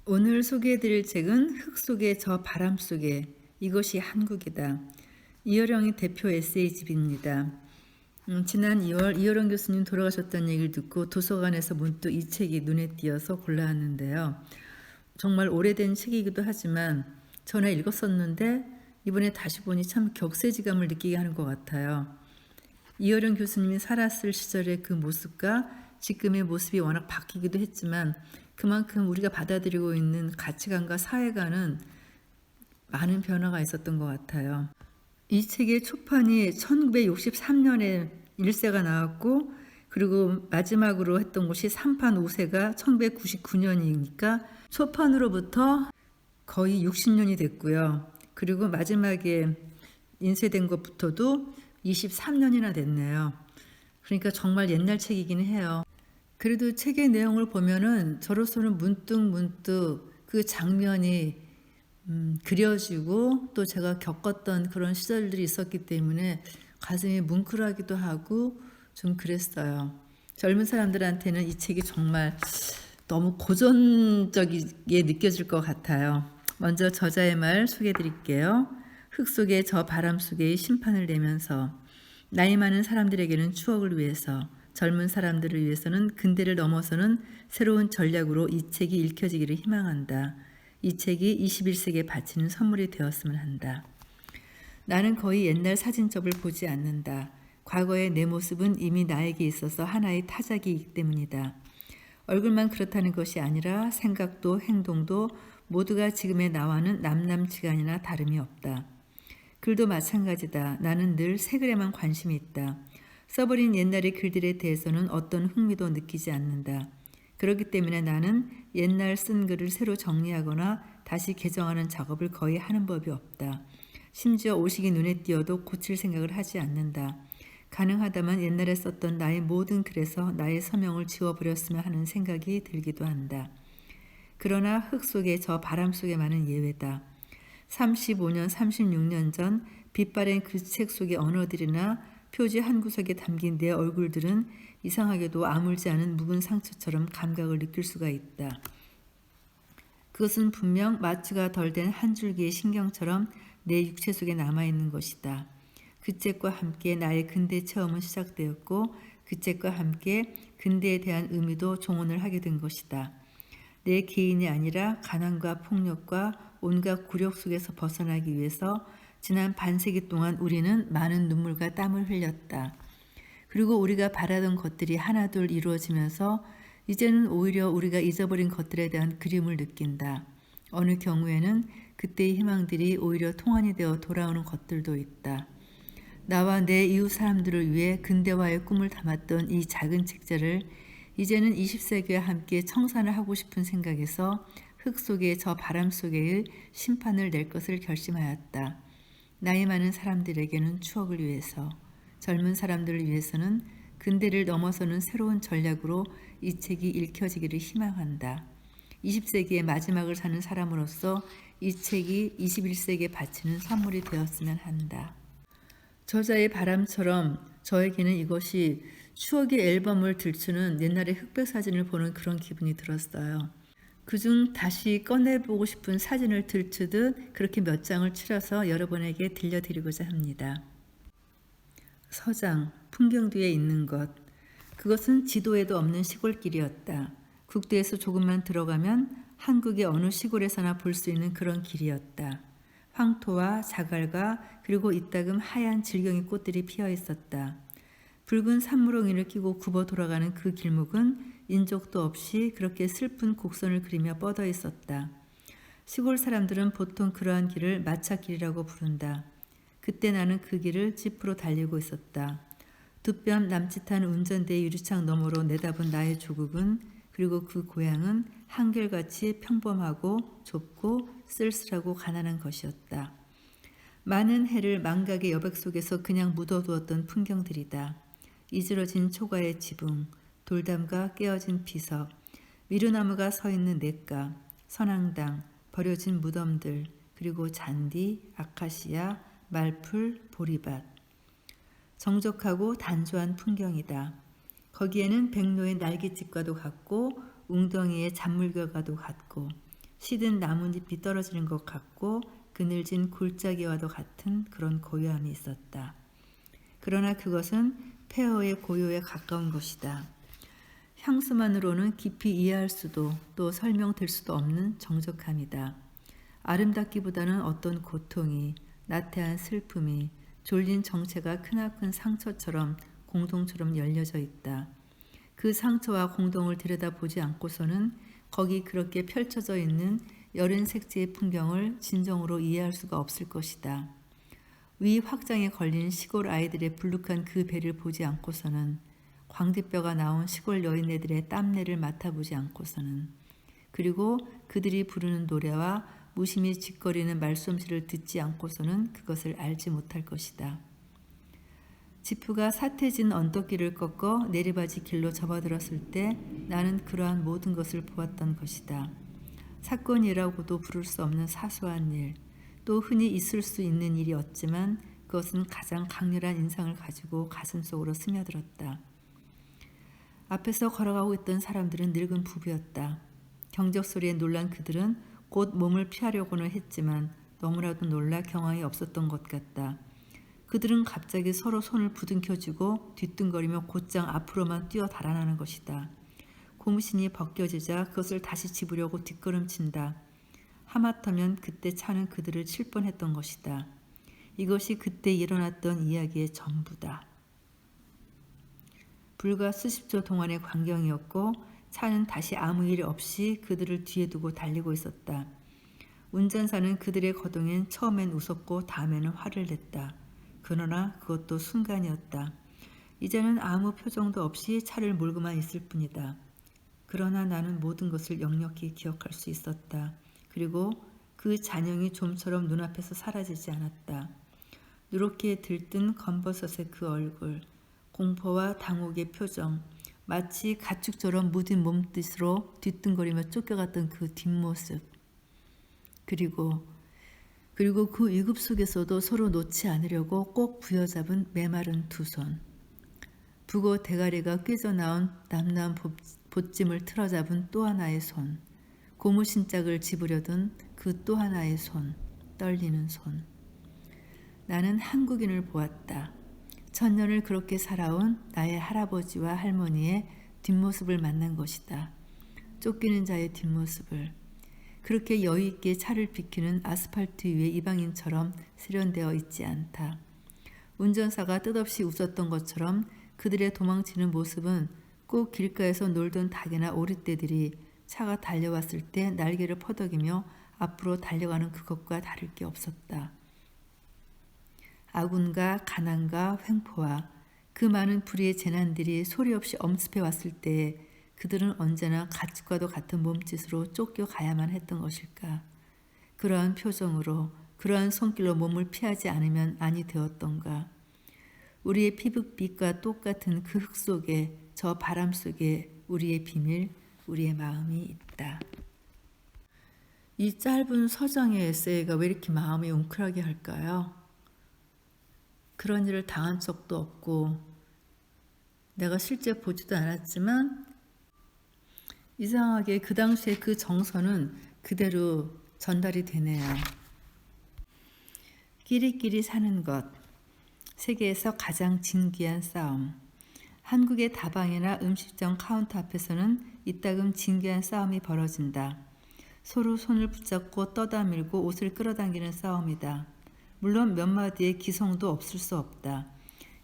오늘 소개해드릴 책은 흙 속의 저 바람 속에 이것이 한국이다. 이효령의 대표 에세이집입니다. 지난 2월 이효령 교수님 돌아가셨다는 얘기를 듣고 도서관에서 문득 이 책이 눈에 띄어서 골라왔는데요. 정말 오래된 책이기도 하지만 전에 읽었었는데 이번에 다시 보니 참 격세지감을 느끼게 하는 것 같아요. 이효령 교수님이 살았을 시절의 그 모습과 지금의 모습이 워낙 바뀌기도 했지만 그만큼 우리가 받아들이고 있는 가치관과 사회관은 많은 변화가 있었던 것 같아요. 이 책의 초판이 1963년에 1세가 나왔고 그리고 마지막으로 했던 것이 3판 5세가 1999년이니까 초판으로부터 거의 60년이 됐고요. 그리고 마지막에 인쇄된 것부터도 23년이나 됐네요. 그러니까 정말 옛날 책이긴 해요. 그래도 책의 내용을 보면은 저로서는 문득 그 장면이 그려지고 또 제가 겪었던 그런 시절들이 있었기 때문에 가슴이 뭉클하기도 하고 좀 그랬어요. 젊은 사람들한테는 이 책이 정말 너무 고전적이게 느껴질 것 같아요. 먼저 저자의 말 소개해 드릴게요. 흙 속에 저 바람 속에 심판을 내면서 나이 많은 사람들에게는 추억을 위해서 젊은 사람들을 위해서는 근대를 넘어서는 새로운 전략으로 이 책이 읽혀지기를 희망한다. 이 책이 21세기에 바치는 선물이 되었으면 한다. 나는 거의 옛날 사진첩을 보지 않는다. 과거의 내 모습은 이미 나에게 있어서 하나의 타작이기 때문이다. 얼굴만 그렇다는 것이 아니라 생각도 행동도 모두가 지금의 나와는 남남지간이나 다름이 없다. 글도 마찬가지다. 나는 늘 새 글에만 관심이 있다. 써버린 옛날의 글들에 대해서는 어떤 흥미도 느끼지 않는다. 그렇기 때문에 나는 옛날 쓴 글을 새로 정리하거나 다시 개정하는 작업을 거의 하는 법이 없다. 심지어 오식이 눈에 띄어도 고칠 생각을 하지 않는다. 가능하다면 옛날에 썼던 나의 모든 글에서 나의 서명을 지워버렸으면 하는 생각이 들기도 한다. 그러나 흙 속에 저 바람 속에만은 예외다. 35년, 36년 전 빛바랜 그 책 속의 언어들이나 표지 한 구석에 담긴 내 얼굴들은 이상하게도 아물지 않은 묵은 상처처럼 감각을 느낄 수가 있다. 그것은 분명 마취가 덜 된 한 줄기의 신경처럼 내 육체 속에 남아있는 것이다. 그 책과 함께 나의 근대 체험은 시작되었고 그 책과 함께 근대에 대한 의미도 종언을 하게 된 것이다. 내 개인이 아니라 가난과 폭력과 온갖 굴욕 속에서 벗어나기 위해서 지난 반세기 동안 우리는 많은 눈물과 땀을 흘렸다. 그리고 우리가 바라던 것들이 하나둘 이루어지면서 이제는 오히려 우리가 잊어버린 것들에 대한 그리움을 느낀다. 어느 경우에는 그때의 희망들이 오히려 통환이 되어 돌아오는 것들도 있다. 나와 내 이웃 사람들을 위해 근대화의 꿈을 담았던 이 작은 책자를 이제는 20세기와 함께 청산을 하고 싶은 생각에서 흙 속에 저 바람 속에의 심판을 낼 것을 결심하였다. 나이 많은 사람들에게는 추억을 위해서, 젊은 사람들을 위해서는 근대를 넘어서는 새로운 전략으로 이 책이 읽혀지기를 희망한다. 20세기의 마지막을 사는 사람으로서 이 책이 21세기에 바치는 선물이 되었으면 한다. 저자의 바람처럼 저에게는 이것이 추억의 앨범을 들추는 옛날의 흑백 사진을 보는 그런 기분이 들었어요. 그중 다시 꺼내보고 싶은 사진을 들추듯 그렇게 몇 장을 추려서 여러분에게 들려드리고자 합니다. 서장, 풍경 뒤에 있는 것. 그것은 지도에도 없는 시골길이었다. 국도에서 조금만 들어가면 한국의 어느 시골에서나 볼 수 있는 그런 길이었다. 황토와 자갈과 그리고 이따금 하얀 질경이 꽃들이 피어 있었다. 붉은 산무렁이를 끼고 굽어 돌아가는 그 길목은 인적도 없이 그렇게 슬픈 곡선을 그리며 뻗어 있었다. 시골 사람들은 보통 그러한 길을 마차길이라고 부른다. 그때 나는 그 길을 지프로 달리고 있었다. 두 뼘 남짓한 운전대의 유리창 너머로 내다본 나의 조국은 그리고 그 고향은 한결같이 평범하고 좁고 쓸쓸하고 가난한 것이었다. 많은 해를 망각의 여백 속에서 그냥 묻어두었던 풍경들이다. 이즈러진 초가의 지붕, 돌담과 깨어진 비석, 미루나무가 서 있는 냇가, 선앙당, 버려진 무덤들, 그리고 잔디, 아카시아, 말풀, 보리밭. 정적하고 단조한 풍경이다. 거기에는 백로의 날갯짓과도 같고 웅덩이의 잔물결과도 같고 시든 나뭇잎이 떨어지는 것 같고 그늘진 골짜기와도 같은 그런 고요함이 있었다. 그러나 그것은 폐허의 고요에 가까운 것이다. 향수만으로는 깊이 이해할 수도 또 설명될 수도 없는 정적함이다. 아름답기보다는 어떤 고통이, 나태한 슬픔이, 졸린 정체가 크나큰 상처처럼 공동처럼 열려져 있다. 그 상처와 공동을 들여다보지 않고서는 거기 그렇게 펼쳐져 있는 여린 색지의 풍경을 진정으로 이해할 수가 없을 것이다. 위 확장에 걸린 시골 아이들의 불룩한 그 배를 보지 않고서는, 광대뼈가 나온 시골 여인네들의 땀내를 맡아보지 않고서는, 그리고 그들이 부르는 노래와 무심히 짓거리는 말솜씨를 듣지 않고서는 그것을 알지 못할 것이다. 지프가 사태진 언덕길을 꺾어 내리바지 길로 접어들었을 때 나는 그러한 모든 것을 보았던 것이다. 사건이라고도 부를 수 없는 사소한 일, 또 흔히 있을 수 있는 일이었지만 그것은 가장 강렬한 인상을 가지고 가슴속으로 스며들었다. 앞에서 걸어가고 있던 사람들은 늙은 부부였다. 경적 소리에 놀란 그들은 곧 몸을 피하려고는 했지만 너무나도 놀라 경황이 없었던 것 같다. 그들은 갑자기 서로 손을 부둥켜쥐고 뒤뚱거리며 곧장 앞으로만 뛰어 달아나는 것이다. 고무신이 벗겨지자 그것을 다시 집으려고 뒷걸음친다. 하마터면 그때 차는 그들을 칠 뻔했던 것이다. 이것이 그때 일어났던 이야기의 전부다. 불과 수십 초 동안의 광경이었고 차는 다시 아무 일 없이 그들을 뒤에 두고 달리고 있었다. 운전사는 그들의 거동엔 처음엔 웃었고 다음에는 화를 냈다. 그러나 그것도 순간이었다. 이제는 아무 표정도 없이 차를 몰고만 있을 뿐이다. 그러나 나는 모든 것을 역력히 기억할 수 있었다. 그리고 그 잔영이 좀처럼 눈앞에서 사라지지 않았다. 누렇게 들뜬 검버섯의 그 얼굴, 공포와 당혹의 표정, 마치 가축처럼 무딘 몸짓으로 뒤뚱거리며 쫓겨갔던 그 뒷모습. 그리고 그 위급 속에서도 서로 놓지 않으려고 꼭 부여잡은 메마른 두 손. 붓고 대가리가 꿰져나온 남나은 보찜을 틀어잡은 또 하나의 손. 고무신짝을 집으려던 그 또 하나의 손. 떨리는 손. 나는 한국인을 보았다. 천년을 그렇게 살아온 나의 할아버지와 할머니의 뒷모습을 만난 것이다. 쫓기는 자의 뒷모습을. 그렇게 여유있게 차를 비키는 아스팔트 위에 이방인처럼 세련되어 있지 않다. 운전사가 뜻없이 웃었던 것처럼 그들의 도망치는 모습은 꼭 길가에서 놀던 닭이나 오리떼들이 차가 달려왔을 때 날개를 퍼덕이며 앞으로 달려가는 그것과 다를 게 없었다. 아군과 가난과 횡포와 그 많은 불의의 재난들이 소리 없이 엄습해 왔을 때 그들은 언제나 가축과도 같은 몸짓으로 쫓겨가야만 했던 것일까. 그러한 표정으로 그러한 손길로 몸을 피하지 않으면 아니 되었던가. 우리의 피부빛과 똑같은 그 흙 속에 저 바람 속에 우리의 비밀, 우리의 마음이 있다. 이 짧은 서정의 에세이가 왜 이렇게 마음이 웅크라게 할까요? 그런 일을 당한 적도 없고 내가 실제 보지도 않았지만 이상하게 그 당시에 그 정서는 그대로 전달이 되네요. 끼리끼리 사는 것, 세계에서 가장 진귀한 싸움. 한국의 다방이나 음식점 카운터 앞에서는 이따금 진귀한 싸움이 벌어진다. 서로 손을 붙잡고 떠다밀고 옷을 끌어당기는 싸움이다. 물론 몇 마디의 기성도 없을 수 없다.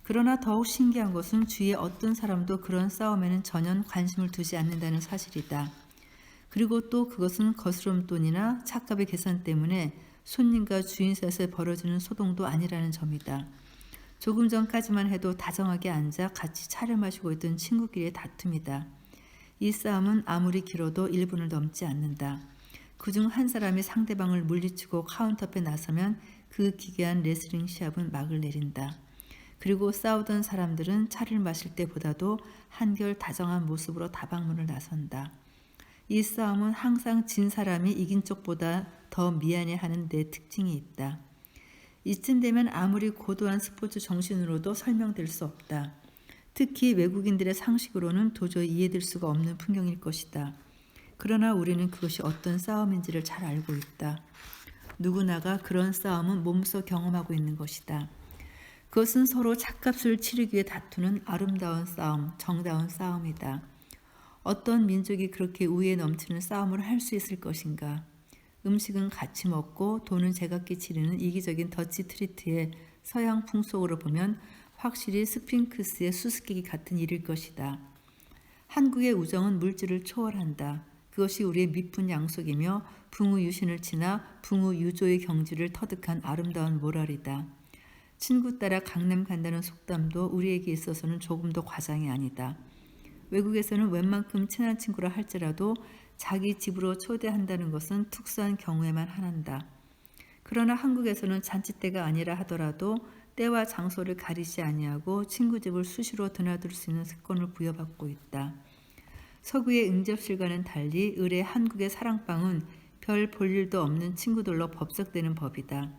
그러나 더욱 신기한 것은 주위에 어떤 사람도 그런 싸움에는 전혀 관심을 두지 않는다는 사실이다. 그리고 또 그것은 거스름돈이나 착각의 계산 때문에 손님과 주인 사이에 벌어지는 소동도 아니라는 점이다. 조금 전까지만 해도 다정하게 앉아 같이 차를 마시고 있던 친구끼리의 다툼이다. 이 싸움은 아무리 길어도 1분을 넘지 않는다. 그중 한 사람이 상대방을 물리치고 카운터 앞에 나서면 그 기괴한 레슬링 시합은 막을 내린다. 그리고 싸우던 사람들은 차를 마실 때보다도 한결 다정한 모습으로 다방문을 나선다. 이 싸움은 항상 진 사람이 이긴 쪽보다 더 미안해하는 데 특징이 있다. 이쯤 되면 아무리 고도한 스포츠 정신으로도 설명될 수 없다. 특히 외국인들의 상식으로는 도저히 이해될 수가 없는 풍경일 것이다. 그러나 우리는 그것이 어떤 싸움인지를 잘 알고 있다. 누구나가 그런 싸움은 몸소 경험하고 있는 것이다. 그것은 서로 죗값을 치르기 위해 다투는 아름다운 싸움, 정다운 싸움이다. 어떤 민족이 그렇게 우애 넘치는 싸움을 할 수 있을 것인가? 음식은 같이 먹고 돈은 제각기 치르는 이기적인 더치 트리트의 서양 풍속으로 보면 확실히 스핑크스의 수수께끼 같은 일일 것이다. 한국의 우정은 물질을 초월한다. 그것이 우리의 미푼 양속이며 붕우유신을 지나 붕우유조의 경지를 터득한 아름다운 모랄이다. 친구 따라 강남 간다는 속담도 우리에게 있어서는 조금도 과장이 아니다. 외국에서는 웬만큼 친한 친구라 할지라도 자기 집으로 초대한다는 것은 특수한 경우에만 한다. 그러나 한국에서는 잔치때가 아니라 하더라도 때와 장소를 가리지 아니하고 친구 집을 수시로 드나들 수 있는 특권을 부여받고 있다. 서구의 응접실과는 달리 의례 한국의 사랑방은 별 볼일도 없는 친구들로 법석되는 법이다.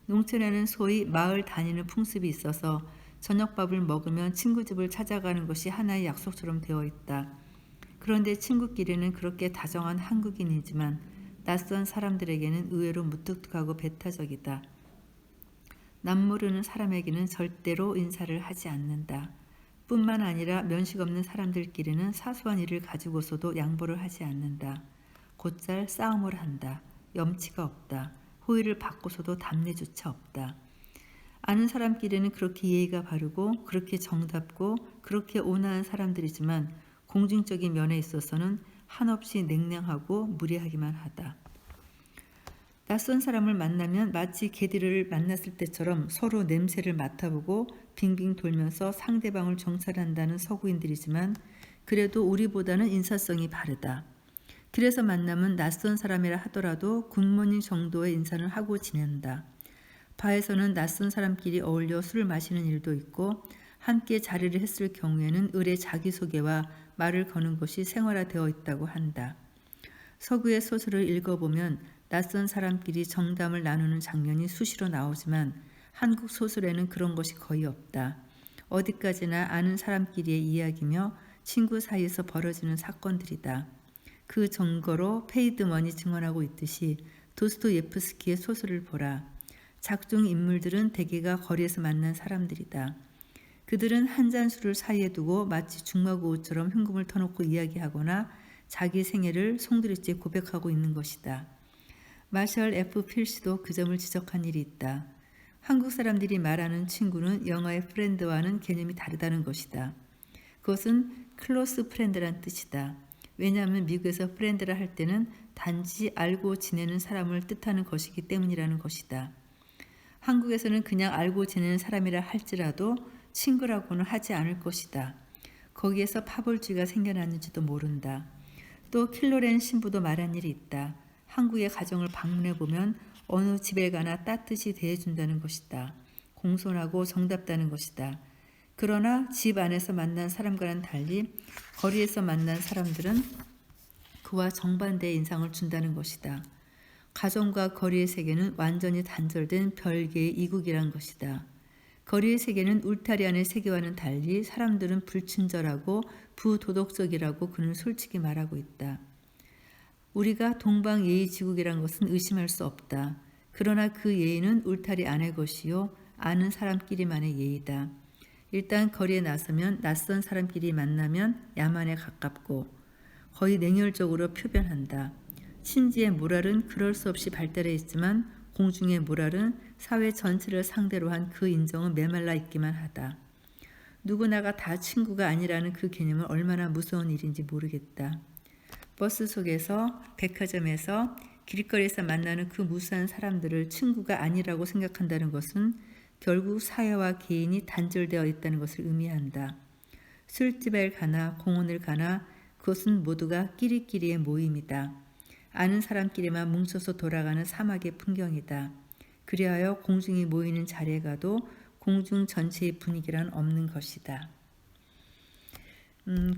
농촌에는 소위 마을 다니는 풍습이 있어서 저녁밥을 먹으면 친구 집을 찾아가는 것이 하나의 약속처럼 되어 있다. 그런데 친구끼리는 그렇게 다정한 한국인이지만 낯선 사람들에게는 의외로 무뚝뚝하고 배타적이다. 남모르는 사람에게는 절대로 인사를 하지 않는다. 뿐만 아니라 면식 없는 사람들끼리는 사소한 일을 가지고서도 양보를 하지 않는다. 곧잘 싸움을 한다. 염치가 없다. 호의를 받고서도 답내조차 없다. 아는 사람끼리는 그렇게 예의가 바르고 그렇게 정답고 그렇게 온화한 사람들이지만 공중적인 면에 있어서는 한없이 냉랭하고 무례하기만 하다. 낯선 사람을 만나면 마치 개들을 만났을 때처럼 서로 냄새를 맡아보고 빙빙 돌면서 상대방을 정찰한다는 서구인들이지만 그래도 우리보다는 인사성이 바르다. 길에서 만나면 낯선 사람이라 하더라도 굿모닝 정도의 인사를 하고 지낸다. 바에서는 낯선 사람끼리 어울려 술을 마시는 일도 있고 함께 자리를 했을 경우에는 을의 자기소개와 말을 거는 것이 생활화되어 있다고 한다. 서구의 소설을 읽어보면 낯선 사람끼리 정담을 나누는 장면이 수시로 나오지만 한국 소설에는 그런 것이 거의 없다. 어디까지나 아는 사람끼리의 이야기며 친구 사이에서 벌어지는 사건들이다. 그 증거로 페이드먼이 증언하고 있듯이 도스토예프스키의 소설을 보라. 작중 인물들은 대개가 거리에서 만난 사람들이다. 그들은 한 잔 술을 사이에 두고 마치 중마고우처럼 흉금을 터놓고 이야기하거나 자기 생애를 송두리째 고백하고 있는 것이다. 마셜 F. 필시도 그 점을 지적한 일이 있다. 한국 사람들이 말하는 친구는 영어의 프렌드와는 개념이 다르다는 것이다. 그것은 클로스 프렌드란 뜻이다. 왜냐하면 미국에서 프렌드라 할 때는 단지 알고 지내는 사람을 뜻하는 것이기 때문이라는 것이다. 한국에서는 그냥 알고 지내는 사람이라 할지라도 친구라고는 하지 않을 것이다. 거기에서 파벌주의가 생겨났는지도 모른다. 또 킬로렌 신부도 말한 일이 있다. 한국의 가정을 방문해보면 어느 집에 가나 따뜻이 대해준다는 것이다. 공손하고 정답다는 것이다. 그러나 집 안에서 만난 사람과는 달리 거리에서 만난 사람들은 그와 정반대의 인상을 준다는 것이다. 가정과 거리의 세계는 완전히 단절된 별개의 이국이란 것이다. 거리의 세계는 울타리 안의 세계와는 달리 사람들은 불친절하고 부도덕적이라고 그는 솔직히 말하고 있다. 우리가 동방예의지국이란 것은 의심할 수 없다. 그러나 그 예의는 울타리 안의 것이요 아는 사람끼리만의 예의다. 일단 거리에 나서면 낯선 사람끼리 만나면 야만에 가깝고 거의 냉혈적으로 표변한다. 신지의 모랄은 그럴 수 없이 발달해 있지만 공중의 모랄은 사회 전체를 상대로 한 그 인정은 메말라 있기만 하다. 누구나가 다 친구가 아니라는 그 개념은 얼마나 무서운 일인지 모르겠다. 버스 속에서, 백화점에서, 길거리에서 만나는 그 무수한 사람들을 친구가 아니라고 생각한다는 것은 결국 사회와 개인이 단절되어 있다는 것을 의미한다. 술집에 가나 공원을 가나 그것은 모두가 끼리끼리의 모임이다. 아는 사람끼리만 뭉쳐서 돌아가는 사막의 풍경이다. 그리하여 공중이 모이는 자리에 가도 공중 전체의 분위기란 없는 것이다.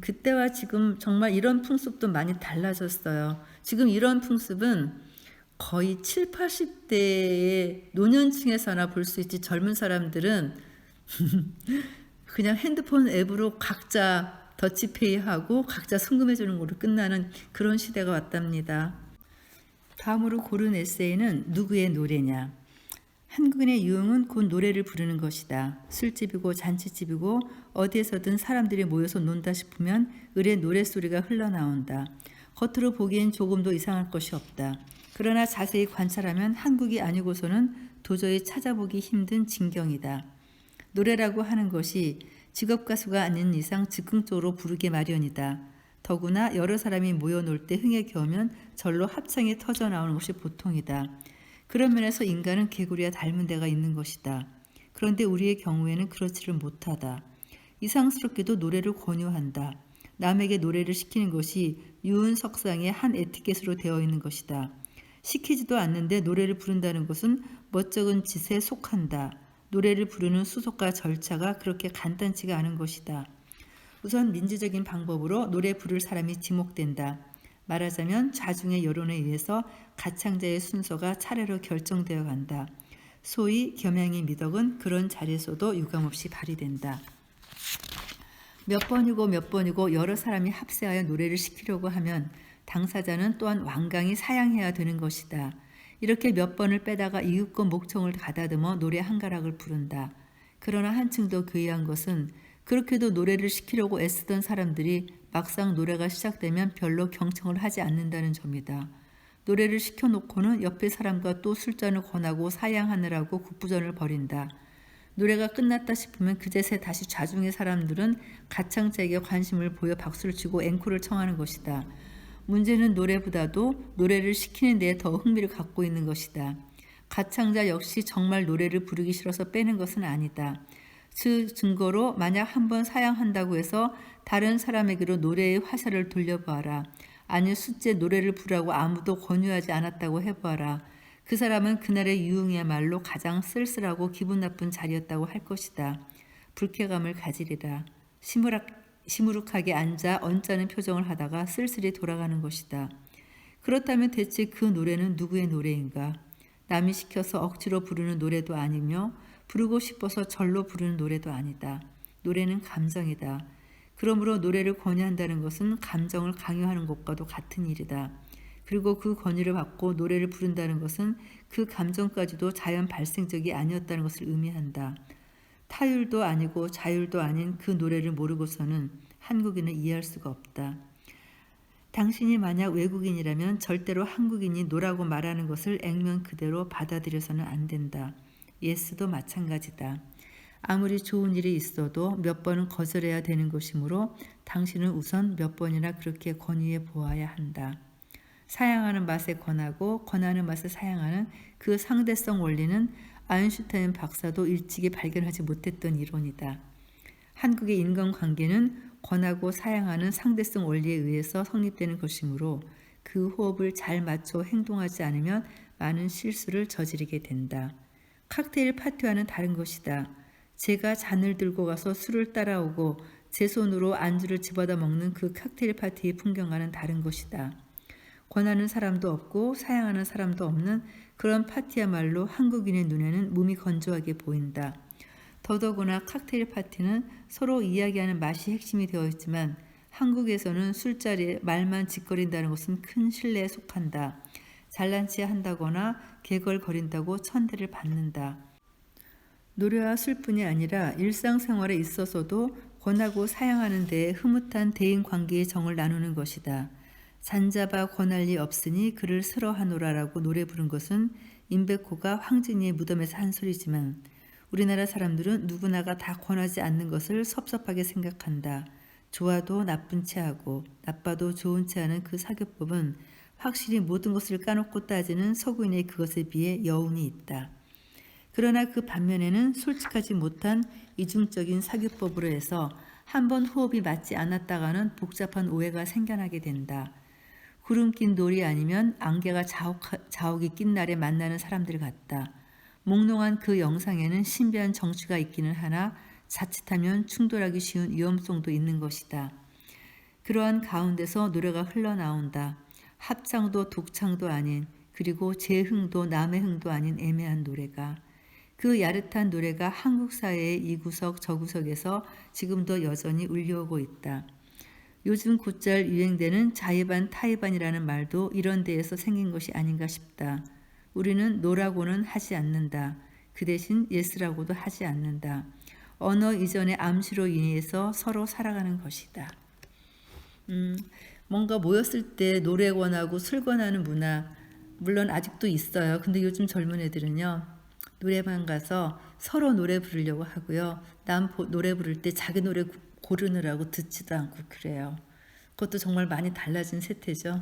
그때와 지금 정말 이런 풍습도 많이 달라졌어요. 지금 이런 풍습은 거의 7, 80대의 노년층에서나 볼 수 있지 젊은 사람들은 그냥 핸드폰 앱으로 각자 더치페이하고 각자 송금해 주는 걸로 끝나는 그런 시대가 왔답니다. 다음으로 고른 에세이는 누구의 노래냐. 한국인의 유흥은 곧 노래를 부르는 것이다. 술집이고 잔치집이고 어디에서든 사람들이 모여서 논다 싶으면 을의 노랫소리가 흘러나온다. 겉으로 보기엔 조금도 이상할 것이 없다. 그러나 자세히 관찰하면 한국이 아니고서는 도저히 찾아보기 힘든 진경이다. 노래라고 하는 것이 직업 가수가 아닌 이상 즉흥적으로 부르기 마련이다. 더구나 여러 사람이 모여 놀 때 흥에 겨우면 절로 합창이 터져 나오는 것이 보통이다. 그런 면에서 인간은 개구리와 닮은 데가 있는 것이다. 그런데 우리의 경우에는 그렇지를 못하다. 이상스럽게도 노래를 권유한다. 남에게 노래를 시키는 것이 유은석상의 한 에티켓으로 되어 있는 것이다. 시키지도 않는데 노래를 부른다는 것은 멋쩍은 짓에 속한다. 노래를 부르는 수속과 절차가 그렇게 간단치가 않은 것이다. 우선 민주적인 방법으로 노래 부를 사람이 지목된다. 말하자면 좌중의 여론에 의해서 가창자의 순서가 차례로 결정되어 간다. 소위 겸양의 미덕은 그런 자리에서도 유감없이 발휘된다. 몇 번이고 여러 사람이 합세하여 노래를 시키려고 하면 당사자는 또한 완강히 사양해야 되는 것이다. 이렇게 몇 번을 빼다가 이윽고 목청을 가다듬어 노래 한 가락을 부른다. 그러나 한층 더 괴이한 것은 그렇게도 노래를 시키려고 애쓰던 사람들이 막상 노래가 시작되면 별로 경청을 하지 않는다는 점이다. 노래를 시켜놓고는 옆에 사람과 또 술잔을 권하고 사양하느라고 국부전을 벌인다. 노래가 끝났다 싶으면 그제서 다시 좌중의 사람들은 가창자에게 관심을 보여 박수를 치고 앵콜을 청하는 것이다. 문제는 노래보다도 노래를 시키는 데에 더 흥미를 갖고 있는 것이다. 가창자 역시 정말 노래를 부르기 싫어서 빼는 것은 아니다. 그 증거로 만약 한번 사양한다고 해서 다른 사람에게로 노래의 화살을 돌려보아라. 아니 숫제 노래를 부르라고 아무도 권유하지 않았다고 해보아라. 그 사람은 그날의 유흥이야말로 가장 쓸쓸하고 기분 나쁜 자리였다고 할 것이다. 불쾌감을 가지리라. 시무룩하게 앉아 언짢은 표정을 하다가 쓸쓸히 돌아가는 것이다. 그렇다면 대체 그 노래는 누구의 노래인가? 남이 시켜서 억지로 부르는 노래도 아니며 부르고 싶어서 절로 부르는 노래도 아니다. 노래는 감정이다. 그러므로 노래를 권유한다는 것은 감정을 강요하는 것과도 같은 일이다. 그리고 그 권유를 받고 노래를 부른다는 것은 그 감정까지도 자연 발생적이 아니었다는 것을 의미한다. 타율도 아니고 자율도 아닌 그 노래를 모르고서는 한국인은 이해할 수가 없다. 당신이 만약 외국인이라면 절대로 한국인이 노라고 말하는 것을 액면 그대로 받아들여서는 안 된다. 예스도 마찬가지다. 아무리 좋은 일이 있어도 몇 번은 거절해야 되는 것이므로 당신은 우선 몇 번이나 그렇게 권유해 보아야 한다. 사양하는 맛에 권하고 권하는 맛에 사양하는 그 상대성 원리는 아인슈타인 박사도 일찍이 발견하지 못했던 이론이다. 한국의 인간관계는 권하고 사양하는 상대성 원리에 의해서 성립되는 것이므로 그 호흡을 잘 맞춰 행동하지 않으면 많은 실수를 저지르게 된다. 칵테일 파티와는 다른 것이다. 제가 잔을 들고 가서 술을 따라오고 제 손으로 안주를 집어다 먹는 그 칵테일 파티의 풍경과는 다른 것이다. 권하는 사람도 없고 사양하는 사람도 없는 그런 파티야말로 한국인의 눈에는 몸이 건조하게 보인다. 더더구나 칵테일 파티는 서로 이야기하는 맛이 핵심이 되어 있지만 한국에서는 술자리에 말만 짓거린다는 것은 큰 신뢰에 속한다. 잘난 체 한다거나 개걸거린다고 천대를 받는다. 노래와 술뿐이 아니라 일상생활에 있어서도 권하고 사양하는 데에 흐뭇한 대인관계의 정을 나누는 것이다. 잔잡아 권할 리 없으니 그를 쓰러하노라라고 노래 부른 것은 임백호가 황진이의 무덤에서 한 소리지만 우리나라 사람들은 누구나가 다 권하지 않는 것을 섭섭하게 생각한다. 좋아도 나쁜 채 하고 나빠도 좋은 채 하는 그 사교법은 확실히 모든 것을 까놓고 따지는 서구인의 그것에 비해 여운이 있다. 그러나 그 반면에는 솔직하지 못한 이중적인 사교법으로 해서 한번 호흡이 맞지 않았다가는 복잡한 오해가 생겨나게 된다. 구름 낀 돌이 아니면 안개가 자욱이 낀 날에 만나는 사람들 같다. 몽롱한 그 영상에는 신비한 정취가 있기는 하나 자칫하면 충돌하기 쉬운 위험성도 있는 것이다. 그러한 가운데서 노래가 흘러나온다. 합창도 독창도 아닌 그리고 제 흥도 남의 흥도 아닌 애매한 노래가 그 야릇한 노래가 한국 사회의 이 구석 저 구석에서 지금도 여전히 울려오고 있다. 요즘 곧잘 유행되는 자의반 타의반이라는 말도 이런 데에서 생긴 것이 아닌가 싶다. 우리는 노라고는 하지 않는다. 그 대신 예스라고도 하지 않는다. 언어 이전의 암시로 인해서 서로 살아가는 것이다. 뭔가 모였을 때 노래 권하고 술 권하는 문화 물론 아직도 있어요. 근데 요즘 젊은 애들은요. 노래방 가서 서로 노래 부르려고 하고요. 노래 부를 때 자기 노래 고르느라고 듣지도 않고 그래요. 그것도 정말 많이 달라진 세태죠.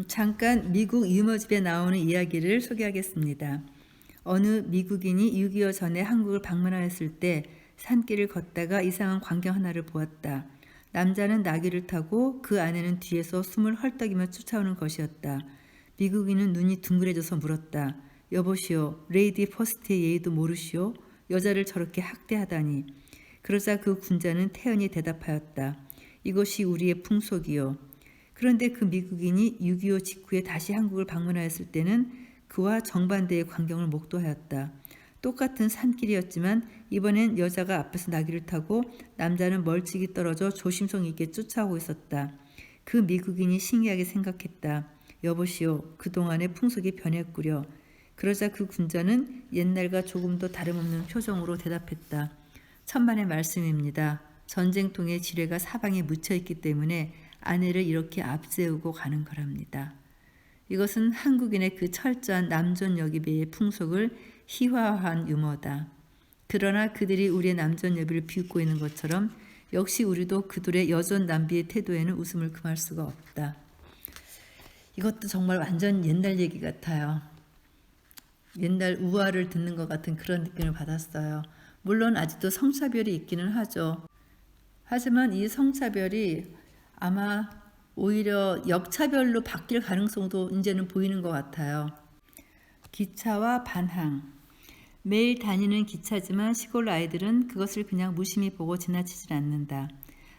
잠깐 미국 유머집에 나오는 이야기를 소개하겠습니다. 어느 미국인이 6.25 전에 한국을 방문하였을 때 산길을 걷다가 이상한 광경 하나를 보았다. 남자는 나귀를 타고 그 아내는 뒤에서 숨을 헐떡이며 쫓아오는 것이었다. 미국인은 눈이 둥그레져서 물었다. 여보시오, 레이디 퍼스트의 예의도 모르시오? 여자를 저렇게 학대하다니. 그러자 그 군자는 태연히 대답하였다. 이것이 우리의 풍속이요. 그런데 그 미국인이 6.25 직후에 다시 한국을 방문하였을 때는 그와 정반대의 광경을 목도하였다. 똑같은 산길이었지만 이번엔 여자가 앞에서 나귀를 타고 남자는 멀찍이 떨어져 조심성 있게 쫓아오고 있었다. 그 미국인이 신기하게 생각했다. 여보시오, 그동안의 풍속이 변했구려. 그러자 그 군자는 옛날과 조금 더 다름없는 표정으로 대답했다. 천만의 말씀입니다. 전쟁통의 지뢰가 사방에 묻혀있기 때문에 아내를 이렇게 앞세우고 가는 거랍니다. 이것은 한국인의 그 철저한 남존여기배의 풍속을 희화화한 유머다. 그러나 그들이 우리의 남존여비를 비웃고 있는 것처럼 역시 우리도 그들의 여존남비의 태도에는 웃음을 금할 수가 없다. 이것도 정말 완전 옛날 얘기 같아요. 옛날 우화를 듣는 것 같은 그런 느낌을 받았어요. 물론 아직도 성차별이 있기는 하죠. 하지만 이 성차별이 아마 오히려 역차별로 바뀔 가능성도 이제는 보이는 것 같아요. 기차와 반항. 매일 다니는 기차지만 시골 아이들은 그것을 그냥 무심히 보고 지나치질 않는다.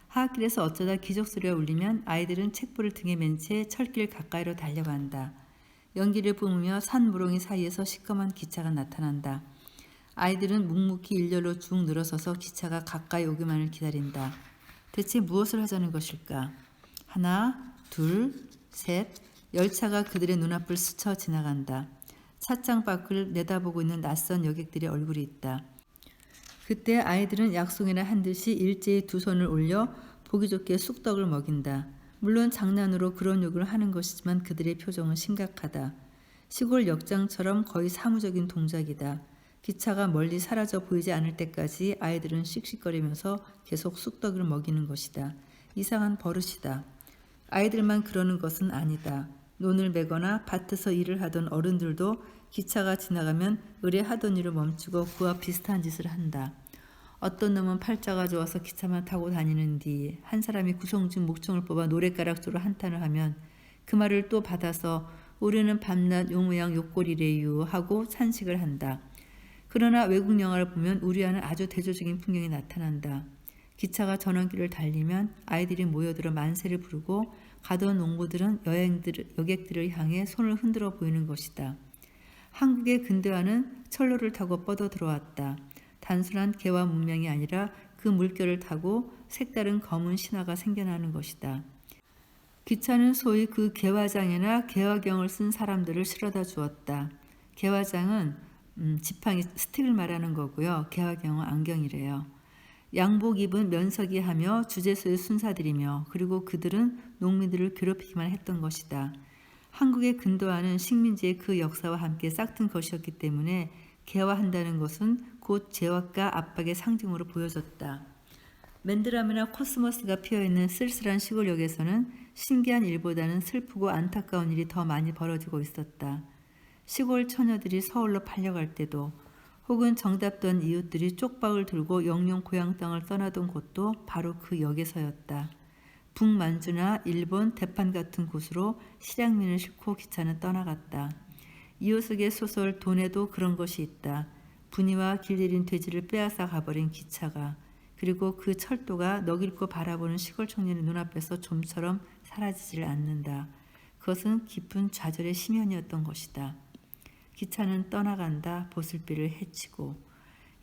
하굣길에서 어쩌다 기적 소리가 울리면 아이들은 책불을 등에 맨 채 철길 가까이로 달려간다. 연기를 뿜으며 산무렁이 사이에서 시커먼 기차가 나타난다. 아이들은 묵묵히 일렬로 쭉 늘어서서 기차가 가까이 오기만을 기다린다. 대체 무엇을 하자는 것일까? 하나, 둘, 셋, 열차가 그들의 눈앞을 스쳐 지나간다. 차창 밖을 내다보고 있는 낯선 여객들의 얼굴이 있다. 그때 아이들은 약속이나 한 듯이 일제히 두 손을 올려 보기 좋게 쑥떡을 먹인다. 물론 장난으로 그런 요구를 하는 것이지만 그들의 표정은 심각하다. 시골 역장처럼 거의 사무적인 동작이다. 기차가 멀리 사라져 보이지 않을 때까지 아이들은 씩씩거리면서 계속 쑥떡을 먹이는 것이다. 이상한 버릇이다. 아이들만 그러는 것은 아니다. 논을 매거나 밭에서 일을 하던 어른들도 기차가 지나가면 의뢰하던 일을 멈추고 그와 비슷한 짓을 한다. 어떤 놈은 팔자가 좋아서 기차만 타고 다니는 뒤 한 사람이 구성진 목청을 뽑아 노랫가락조로 한탄을 하면 그 말을 또 받아서 우리는 밤낮 요모양 욕골이래유 하고 산식을 한다. 그러나 외국 영화를 보면 우리와는 아주 대조적인 풍경이 나타난다. 기차가 전원길을 달리면 아이들이 모여들어 만세를 부르고 가던 농부들은 여객들을 향해 손을 흔들어 보이는 것이다. 한국의 근대화는 철로를 타고 뻗어 들어왔다. 단순한 개화 문명이 아니라 그 물결을 타고 색다른 검은 신화가 생겨나는 것이다. 기차는 소위 그 개화장이나 개화경을 쓴 사람들을 실어다 주었다. 개화장은 지팡이 스틱을 말하는 거고요. 개화경은 안경이래요. 양복 입은 면석이 하며 주제소의 순사들이며 그리고 그들은 농민들을 괴롭히기만 했던 것이다. 한국의 근대화는 식민지의 그 역사와 함께 싹튼 것이었기 때문에 개화한다는 것은 곧 제약과 압박의 상징으로 보여졌다. 맨드라미나 코스모스가 피어있는 쓸쓸한 시골역에서는 신기한 일보다는 슬프고 안타까운 일이 더 많이 벌어지고 있었다. 시골 처녀들이 서울로 팔려갈 때도 혹은 정답던 이웃들이 쪽박을 들고 영영 고향 땅을 떠나던 곳도 바로 그 역에서였다. 북만주나 일본 대판 같은 곳으로 실향민을 싣고 기차는 떠나갔다. 이호석의 소설 돈에도 그런 것이 있다. 분이와 길들인 돼지를 빼앗아 가버린 기차가 그리고 그 철도가 넋일고 바라보는 시골 청년의 눈앞에서 좀처럼 사라지질 않는다. 그것은 깊은 좌절의 심연이었던 것이다. 기차는 떠나간다. 보슬비를 헤치고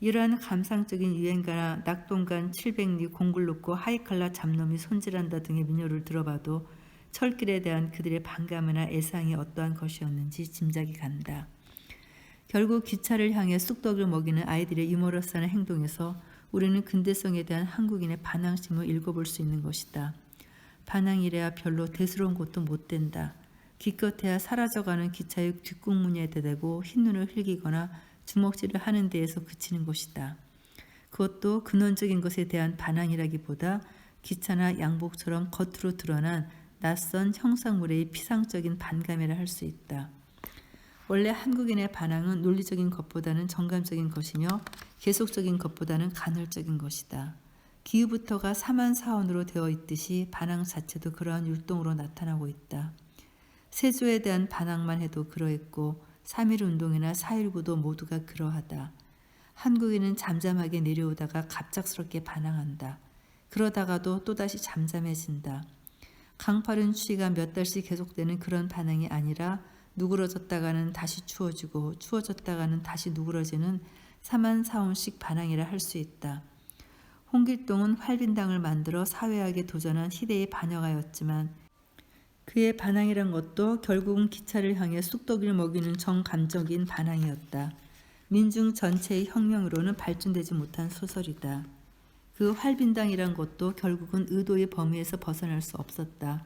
이러한 감상적인 유행가나 낙동강 700리 공굴 놓고 하이칼라 잡놈이 손질한다 등의 민요를 들어봐도 철길에 대한 그들의 반감이나 애상이 어떠한 것이었는지 짐작이 간다. 결국 기차를 향해 쑥떡을 먹이는 아이들의 유머러스한 행동에서 우리는 근대성에 대한 한국인의 반항심을 읽어볼 수 있는 것이다. 반항이래야 별로 대수로운 것도 못 된다. 기껏해야 사라져가는 기차의 뒷국무늬에 대대고 흰눈을 흘기거나 주먹질을 하는 데에서 그치는 것이다. 그것도 근원적인 것에 대한 반항이라기보다 기차나 양복처럼 겉으로 드러난 낯선 형상물의 피상적인 반감이라 할 수 있다. 원래 한국인의 반항은 논리적인 것보다는 정감적인 것이며 계속적인 것보다는 간헐적인 것이다. 기후부터가 사만사원으로 되어 있듯이 반항 자체도 그러한 율동으로 나타나고 있다. 세조에 대한 반항만 해도 그러했고 3.1운동이나 4.19도 모두가 그러하다. 한국인은 잠잠하게 내려오다가 갑작스럽게 반항한다. 그러다가도 또다시 잠잠해진다. 강파른 추위가 몇 달씩 계속되는 그런 반항이 아니라 누그러졌다가는 다시 추워지고 추워졌다가는 다시 누그러지는 사만사원식 반항이라 할 수 있다. 홍길동은 활빈당을 만들어 사회학에 도전한 희대의 반영하였지만 그의 반항이란 것도 결국은 기차를 향해 쑥떡이를 먹이는 정감적인 반항이었다. 민중 전체의 혁명으로는 발전되지 못한 소설이다. 그 활빈당이란 것도 결국은 의도의 범위에서 벗어날 수 없었다.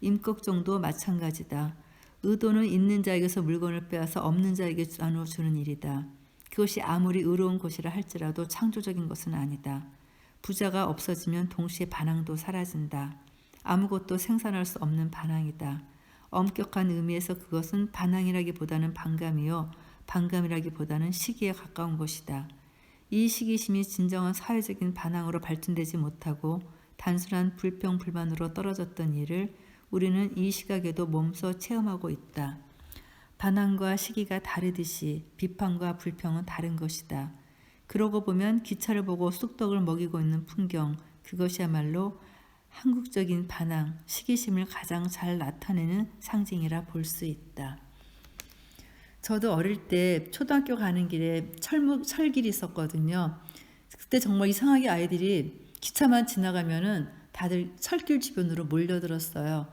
임꺽정도 마찬가지다. 의도는 있는 자에게서 물건을 빼앗아 없는 자에게 나눠주는 일이다. 그것이 아무리 의로운 것이라 할지라도 창조적인 것은 아니다. 부자가 없어지면 동시에 반항도 사라진다. 아무것도 생산할 수 없는 반항이다. 엄격한 의미에서 그것은 반항이라기보다는 반감이요 반감이라기보다는 시기에 가까운 것이다. 이 시기심이 진정한 사회적인 반항으로 발전되지 못하고 단순한 불평불만으로 떨어졌던 일을 우리는 이 시각에도 몸소 체험하고 있다. 반항과 시기가 다르듯이 비판과 불평은 다른 것이다. 그러고 보면 기차를 보고 쑥떡을 먹이고 있는 풍경, 그것이야말로 한국적인 반항, 시기심을 가장 잘 나타내는 상징이라 볼 수 있다. 저도 어릴 때 초등학교 가는 길에 철길이 있었거든요. 그때 정말 이상하게 아이들이 기차만 지나가면은 다들 철길 주변으로 몰려들었어요.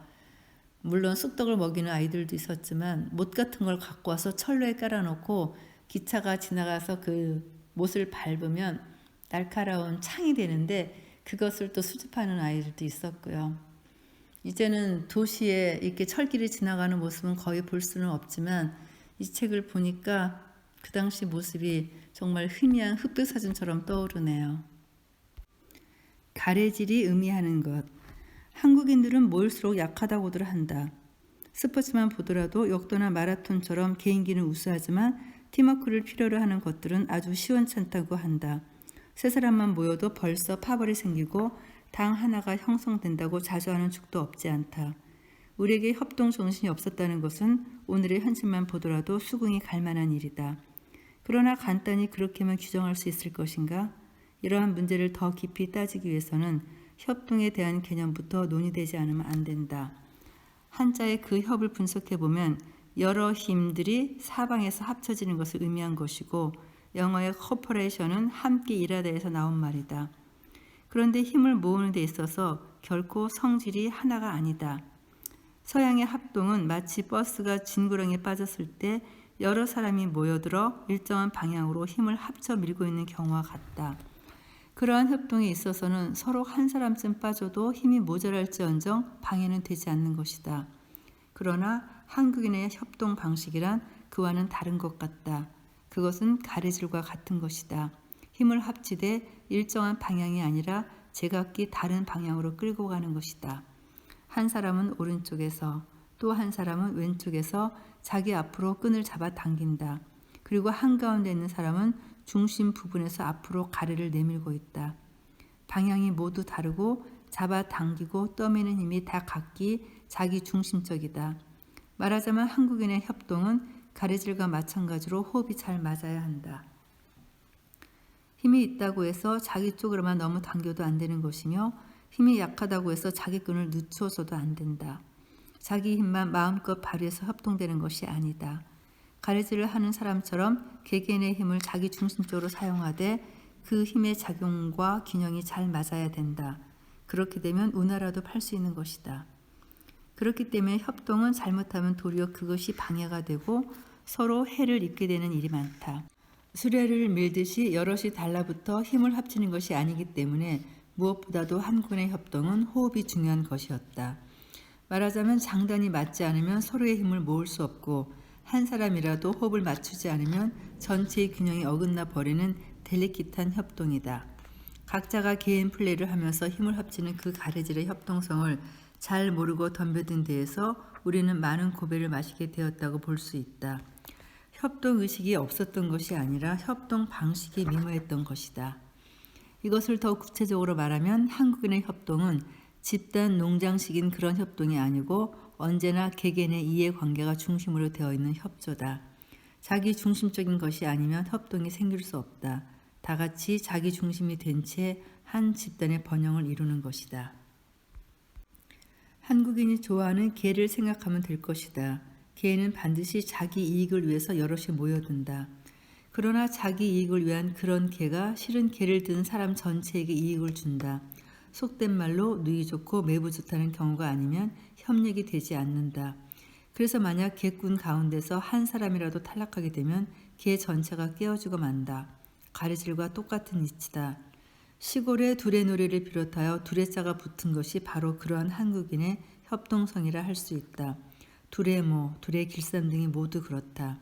물론 쑥떡을 먹이는 아이들도 있었지만 못 같은 걸 갖고 와서 철로에 깔아놓고 기차가 지나가서 그 못을 밟으면 날카로운 창이 되는데 그것을 또 수집하는 아이들도 있었고요. 이제는 도시에 이렇게 철길이 지나가는 모습은 거의 볼 수는 없지만 이 책을 보니까 그 당시 모습이 정말 희미한 흑백 사진처럼 떠오르네요. 가래질이 의미하는 것. 한국인들은 모일수록 약하다고들 한다. 스포츠만 보더라도 역도나 마라톤처럼 개인기는 우수하지만 팀워크를 필요로 하는 것들은 아주 시원찮다고 한다. 세 사람만 모여도 벌써 파벌이 생기고 당 하나가 형성된다고 자주하는 축도 없지 않다. 우리에게 협동 정신이 없었다는 것은 오늘의 현실만 보더라도 수긍이 갈 만한 일이다. 그러나 간단히 그렇게만 규정할 수 있을 것인가? 이러한 문제를 더 깊이 따지기 위해서는 협동에 대한 개념부터 논의되지 않으면 안 된다. 한자의 그 협을 분석해보면 여러 힘들이 사방에서 합쳐지는 것을 의미한 것이고 영어의 코퍼레이션은 함께 일하다에서 나온 말이다. 그런데 힘을 모으는 데 있어서 결코 성질이 하나가 아니다. 서양의 합동은 마치 버스가 진구렁에 빠졌을 때 여러 사람이 모여들어 일정한 방향으로 힘을 합쳐 밀고 있는 경우와 같다. 그러한 협동에 있어서는 서로 한 사람쯤 빠져도 힘이 모자랄지언정 방해는 되지 않는 것이다. 그러나 한국인의 협동 방식이란 그와는 다른 것 같다. 그것은 가래질과 같은 것이다. 힘을 합치되 일정한 방향이 아니라 제각기 다른 방향으로 끌고 가는 것이다. 한 사람은 오른쪽에서 또 한 사람은 왼쪽에서 자기 앞으로 끈을 잡아 당긴다. 그리고 한가운데 있는 사람은 중심 부분에서 앞으로 가래를 내밀고 있다. 방향이 모두 다르고 잡아 당기고 떠미는 힘이 다 각기 자기 중심적이다. 말하자면 한국인의 협동은 가래질과 마찬가지로 호흡이 잘 맞아야 한다. 힘이 있다고 해서 자기 쪽으로만 너무 당겨도 안 되는 것이며 힘이 약하다고 해서 자기 끈을 늦춰서도 안 된다. 자기 힘만 마음껏 발휘해서 협동되는 것이 아니다. 가래질을 하는 사람처럼 개개인의 힘을 자기 중심적으로 사용하되 그 힘의 작용과 균형이 잘 맞아야 된다. 그렇게 되면 우나라도 팔 수 있는 것이다. 그렇기 때문에 협동은 잘못하면 도리어 그것이 방해가 되고 서로 해를 입게 되는 일이 많다. 수레를 밀듯이 여럿이 달라붙어 힘을 합치는 것이 아니기 때문에 무엇보다도 한군의 협동은 호흡이 중요한 것이었다. 말하자면 장단이 맞지 않으면 서로의 힘을 모을 수 없고 한 사람이라도 호흡을 맞추지 않으면 전체의 균형이 어긋나 버리는 델리킷한 협동이다. 각자가 개인 플레이를 하면서 힘을 합치는 그 가래질의 협동성을 잘 모르고 덤벼든 데에서 우리는 많은 고배를 마시게 되었다고 볼 수 있다. 협동 의식이 없었던 것이 아니라 협동 방식이 미모했던 것이다. 이것을 더 구체적으로 말하면 한국인의 협동은 집단 농장식인 그런 협동이 아니고 언제나 개개인의 이해관계가 중심으로 되어 있는 협조다. 자기 중심적인 것이 아니면 협동이 생길 수 없다. 다 같이 자기 중심이 된 채 한 집단의 번영을 이루는 것이다. 한국인이 좋아하는 개를 생각하면 될 것이다. 개는 반드시 자기 이익을 위해서 여럿이 모여든다. 그러나 자기 이익을 위한 그런 개가 실은 개를 든 사람 전체에게 이익을 준다. 속된 말로 누이 좋고 매부 좋다는 경우가 아니면 협력이 되지 않는다. 그래서 만약 개꾼 가운데서 한 사람이라도 탈락하게 되면 개 전체가 깨어지고 만다. 가래질과 똑같은 이치다. 시골의 두레놀이를 비롯하여 두레자가 붙은 것이 바로 그러한 한국인의 협동성이라 할 수 있다. 두레모, 두레길쌈 등이 모두 그렇다.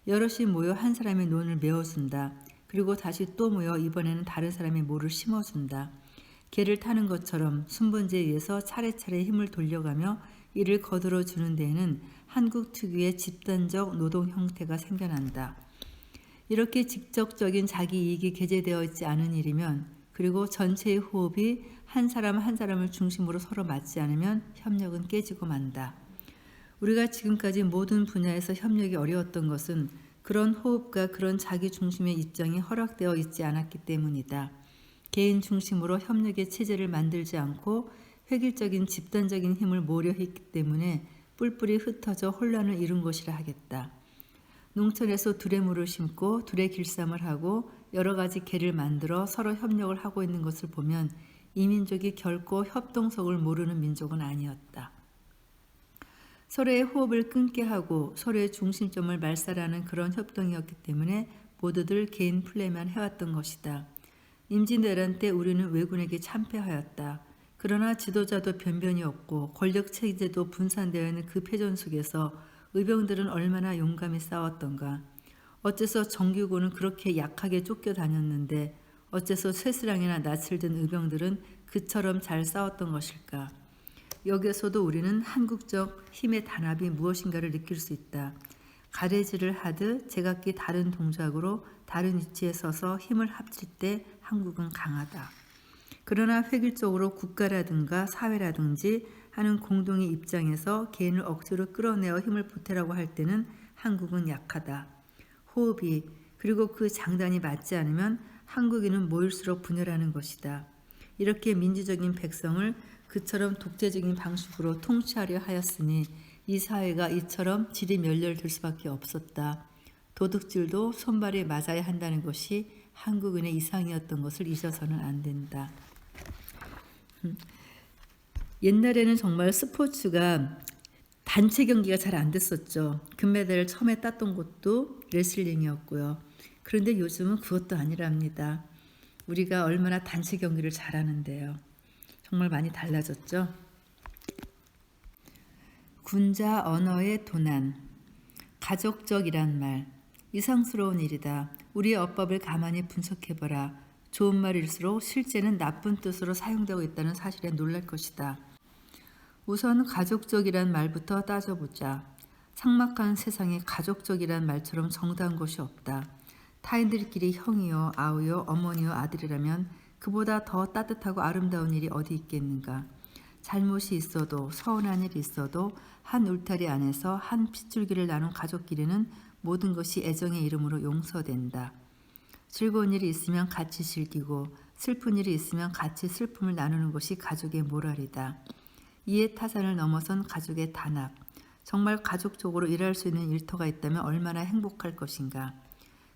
여럿이 모여 한 사람의 논을 메워준다. 그리고 다시 또 모여 이번에는 다른 사람의 모를 심어준다. 개를 타는 것처럼 순번제에 의해서 차례차례 힘을 돌려가며 이를 거들어 주는 데에는 한국 특유의 집단적 노동 형태가 생겨난다. 이렇게 직접적인 자기 이익이 게재되어 있지 않은 일이면 그리고 전체의 호흡이 한 사람 한 사람을 중심으로 서로 맞지 않으면 협력은 깨지고 만다. 우리가 지금까지 모든 분야에서 협력이 어려웠던 것은 그런 호흡과 그런 자기 중심의 입장이 허락되어 있지 않았기 때문이다. 개인 중심으로 협력의 체제를 만들지 않고 획일적인 집단적인 힘을 모으려 했기 때문에 뿔뿔이 흩어져 혼란을 이룬 것이라 하겠다. 농촌에서 두레모를 심고 두레길쌈을 하고 여러 가지 개를 만들어 서로 협력을 하고 있는 것을 보면 이 민족이 결코 협동성을 모르는 민족은 아니었다. 서로의 호흡을 끊게 하고 서로의 중심점을 말살하는 그런 협동이었기 때문에 모두들 개인 플레이만 해왔던 것이다. 임진왜란 때 우리는 왜군에게 참패하였다. 그러나 지도자도 변변이 없고 권력 체제도 분산되어 있는 그 패전 속에서 의병들은 얼마나 용감히 싸웠던가. 어째서 정규군은 그렇게 약하게 쫓겨다녔는데 어째서 쇠스랑이나 낯을 든 의병들은 그처럼 잘 싸웠던 것일까. 여기에서도 우리는 한국적 힘의 단합이 무엇인가를 느낄 수 있다. 가래질을 하듯 제각기 다른 동작으로 다른 위치에 서서 힘을 합칠 때 한국은 강하다. 그러나 획일적으로 국가라든가 사회라든지 하는 공동의 입장에서 개인을 억지로 끌어내어 힘을 보태라고 할 때는 한국은 약하다. 호흡이 그리고 그 장단이 맞지 않으면 한국인은 모일수록 분열하는 것이다. 이렇게 민주적인 백성을 그처럼 독재적인 방식으로 통치하려 하였으니 이 사회가 이처럼 질이 멸렬될 수밖에 없었다. 도둑질도 손발에 맞아야 한다는 것이 한국인의 이상이었던 것을 잊어서는 안 된다. 옛날에는 정말 스포츠가 단체 경기가 잘 안 됐었죠. 금메달을 처음에 땄던 것도 레슬링이었고요. 그런데 요즘은 그것도 아니랍니다. 우리가 얼마나 단체 경기를 잘하는데요. 정말 많이 달라졌죠. 군자 언어의 도난. 가족적이란 말. 이상스러운 일이다. 우리의 어법을 가만히 분석해보라. 좋은 말일수록 실제는 나쁜 뜻으로 사용되고 있다는 사실에 놀랄 것이다. 우선 가족적이란 말부터 따져보자. 삭막한 세상에 가족적이란 말처럼 정다운 것이 없다. 타인들끼리 형이요, 아우요, 어머니요, 아들이라면 그보다 더 따뜻하고 아름다운 일이 어디 있겠는가. 잘못이 있어도 서운한 일이 있어도 한 울타리 안에서 한 핏줄기를 나눈 가족끼리는 모든 것이 애정의 이름으로 용서된다. 즐거운 일이 있으면 같이 즐기고 슬픈 일이 있으면 같이 슬픔을 나누는 것이 가족의 모랄이다. 이해 타산을 넘어선 가족의 단합. 정말 가족적으로 일할 수 있는 일터가 있다면 얼마나 행복할 것인가.